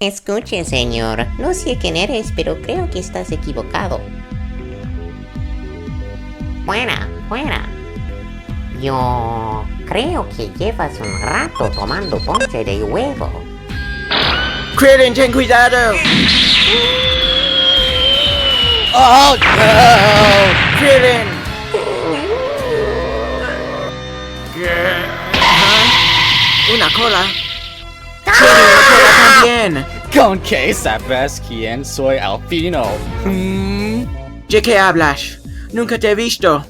Escuche, señor, no sé quién eres, pero creo que estás equivocado. Fuera, fuera. Yo creo que llevas un rato tomando ponche de huevo. Krillin, ten cuidado. Oh no! Krillin. Una cola. Tiene una cola también. ¿Con qué sabes quién soy Alfino? ¿De qué hablas? Nunca te he visto.